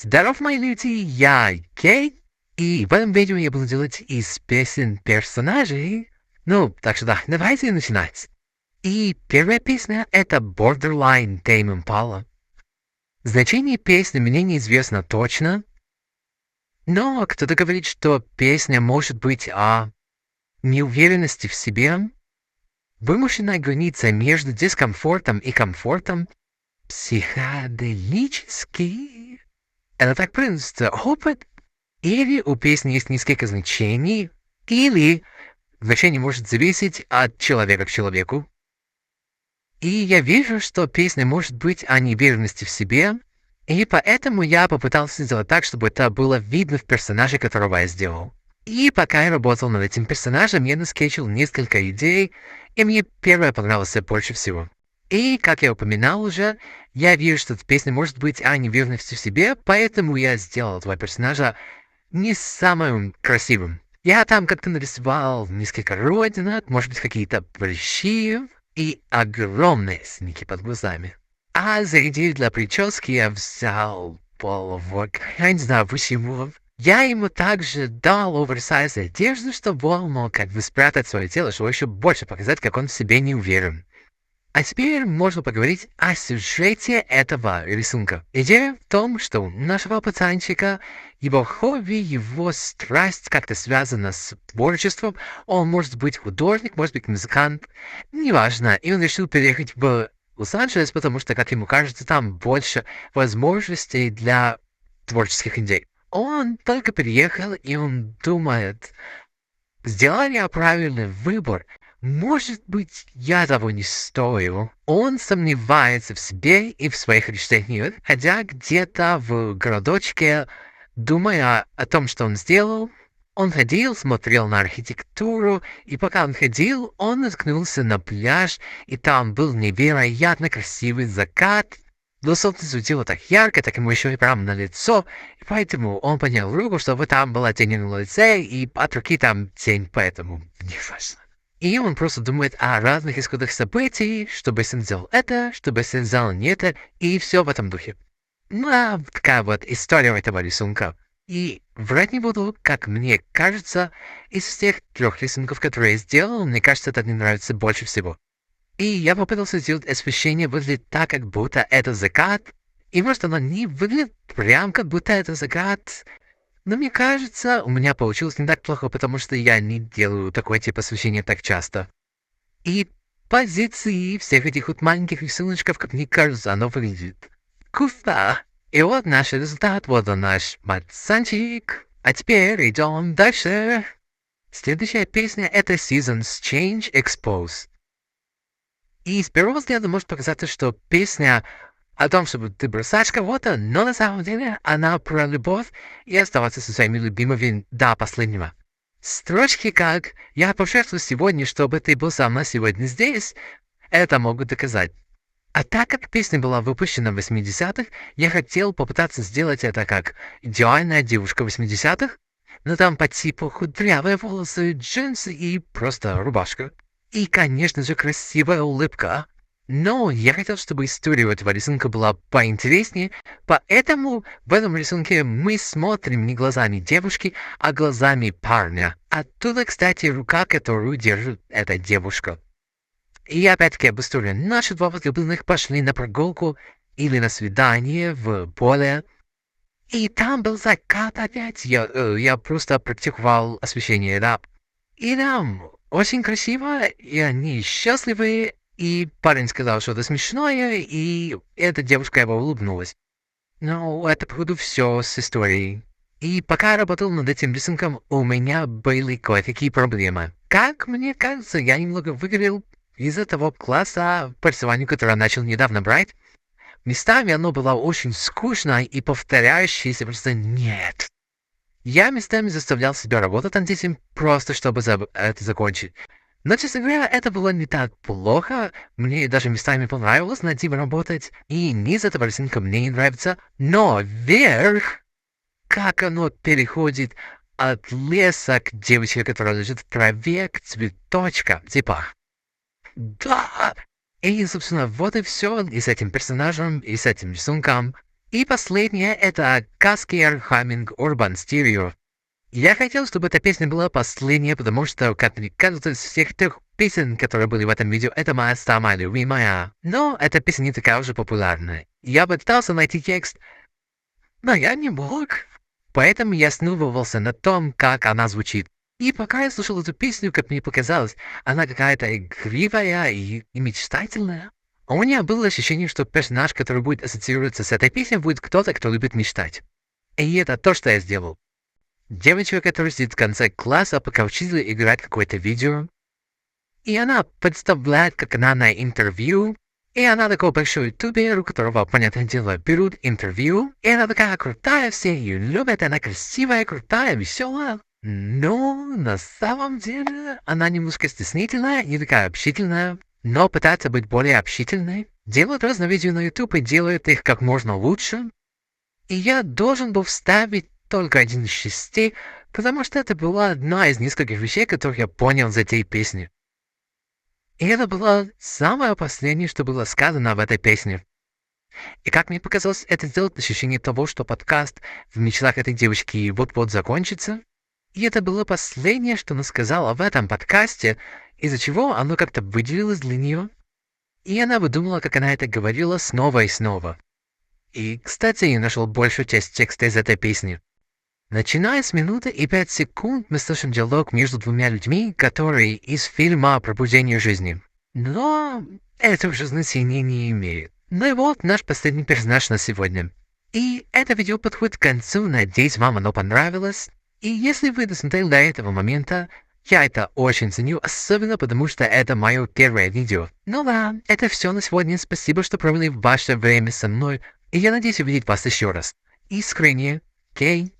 Здоров, мои люди, я Кей, и в этом видео я буду делать из песен персонажей. Так что да, давайте начинать. И первая песня — это Borderline Tame Impala. Значение песни мне неизвестно точно, но кто-то говорит, что песня может быть о неуверенности в себе, вымышленная граница между дискомфортом и комфортом, психоделический. Это так принято. Опыт. Или у песни есть несколько значений, или значение может зависеть от человека к человеку. И я вижу, что песня может быть о неуверенности в себе, и поэтому я попытался сделать так, чтобы это было видно в персонаже, которого я сделал. И пока я работал над этим персонажем, я наскетчил несколько идей, и мне первая понравилась больше всего. И, как я упоминал уже, я вижу, что эта песня может быть о неуверенности в себе, поэтому я сделал этого персонажа не самым красивым. Я там как-то нарисовал несколько родинок, может быть, какие-то прыщи и огромные синяки под глазами. А за идею для прически я взял половок. Я не знаю почему. Я ему также дал оверсайз одежду, чтобы он мог как бы спрятать свое тело, чтобы еще больше показать, как он в себе не уверен. А теперь можно поговорить о сюжете этого рисунка. Идея в том, что у нашего пацанчика, его хобби, его страсть как-то связана с творчеством. Он может быть художник, может быть музыкант, неважно. И он решил переехать в Лос-Анджелес, потому что, как ему кажется, там больше возможностей для творческих идей. Он только переехал, и он думает, сделал ли я правильный выбор? Может быть, я того не стою. Он сомневается в себе и в своих решениях, хотя где-то в городочке, думая о том, что он сделал, он ходил, смотрел на архитектуру, и пока он ходил, он наткнулся на пляж, и там был невероятно красивый закат. Но солнце светило так ярко, так ему еще и прямо на лицо, и поэтому он поднял руку, чтобы там была тень на лице, и от руки там тень, поэтому не важно. И он просто думает о разных исходах событий, чтобы если он сделал это, чтобы если он сделал не это, и все в этом духе. Такая вот история этого рисунка. И врать не буду, как мне кажется, из всех 3 рисунков, которые я сделал, мне кажется, это мне нравится больше всего. И я попытался сделать освещение выглядит так, как будто это закат, и может оно не выглядит прям, как будто это закат. Но мне кажется, у меня получилось не так плохо, потому что я не делаю такой тип освещения так часто. И позиции всех этих вот маленьких рисуночков, как мне кажется, оно выглядит вкусно. И вот наш результат, вот он наш пацанчик. А теперь идем дальше. Следующая песня — это Seasons Change Expose. И с первого взгляда может показаться, что песня о том, чтобы ты бросаешь кого-то, но на самом деле она про любовь и оставаться со своими любимыми до последнего. Строчки как «Я пожертвую сегодня, чтобы ты был со мной сегодня здесь» это могут доказать. А так как песня была выпущена в 80-х, я хотел попытаться сделать это как идеальная девушка 80-х, но там по типу кудрявые волосы, джинсы и просто рубашка. И, конечно же, красивая улыбка. Но я хотел, чтобы история этого рисунка была поинтереснее, поэтому в этом рисунке мы смотрим не глазами девушки, а глазами парня. Оттуда, кстати, рука, которую держит эта девушка. И опять-таки об истории. Наши 2 возлюбленных пошли на прогулку или на свидание в поле. И там был закат опять. Я просто практиковал освещение, да. И там очень красиво, и они счастливые. И парень сказал что-то смешное, и эта девушка его улыбнулась. Ну, это, походу, все с историей. И пока я работал над этим рисунком, у меня были кое-какие проблемы. Как мне кажется, я немного выиграл из-за того класса по рисованию, который я начал недавно брать. Местами оно было очень скучно и повторяющееся, просто нет. Я местами заставлял себя работать над этим, просто чтобы это закончить. Но, честно говоря, это было не так плохо. Мне даже местами понравилось над этим работать. И низ этого рисунка мне не нравится. Но вверх, как оно переходит от леса к девочке, которая лежит в траве, к цветочкам. Типа, да! И, собственно, вот и все и с этим персонажем, и с этим рисунком. И последнее это Cascade Humming Urban Stereo. Я хотел, чтобы эта песня была последняя, потому что, как мне кажется, из всех тех песен, которые были в этом видео, это моя самая любимая. Но эта песня не такая уже популярная. Я пытался найти текст, но я не мог. Поэтому я основывался на том, как она звучит. И пока я слушал эту песню, как мне показалось, она какая-то игривая и мечтательная. А у меня было ощущение, что персонаж, который будет ассоциироваться с этой песней, будет кто-то, кто любит мечтать. И это то, что я сделал. Девочка, которая сидит в конце класса, пока учитель играет какое-то видео. И она представляет, как она на интервью. И она такой большой ютубер, у которого, понятное дело, берут интервью. И она такая крутая, все ее любят, она красивая, крутая, веселая. Но на самом деле она немножко стеснительная, не такая общительная, но пытается быть более общительной. Делает разные видео на YouTube и делает их как можно лучше. И я должен был вставить только 1 из 6, потому что это была одна из нескольких вещей, которых я понял из этой песни. И это было самое последнее, что было сказано в этой песне. И как мне показалось, это сделает ощущение того, что подкаст в мечтах этой девочки вот-вот закончится. И это было последнее, что она сказала в этом подкасте, из-за чего оно как-то выделилось для нее. И она выдумала, как она это говорила снова и снова. И, кстати, я нашел большую часть текста из этой песни. Начиная с минуты и 5 секунд мы слышим диалог между двумя людьми, которые из фильма «Пробуждение жизни». Но это уже значения не имеет. Ну и вот наш последний персонаж на сегодня. И это видео подходит к концу, надеюсь, вам оно понравилось. И если вы досмотрели до этого момента, я это очень ценю, особенно потому что это мое первое видео. Ну да, это все на сегодня. Спасибо, что провели ваше время со мной. И я надеюсь увидеть вас еще раз. Искренне, Кей.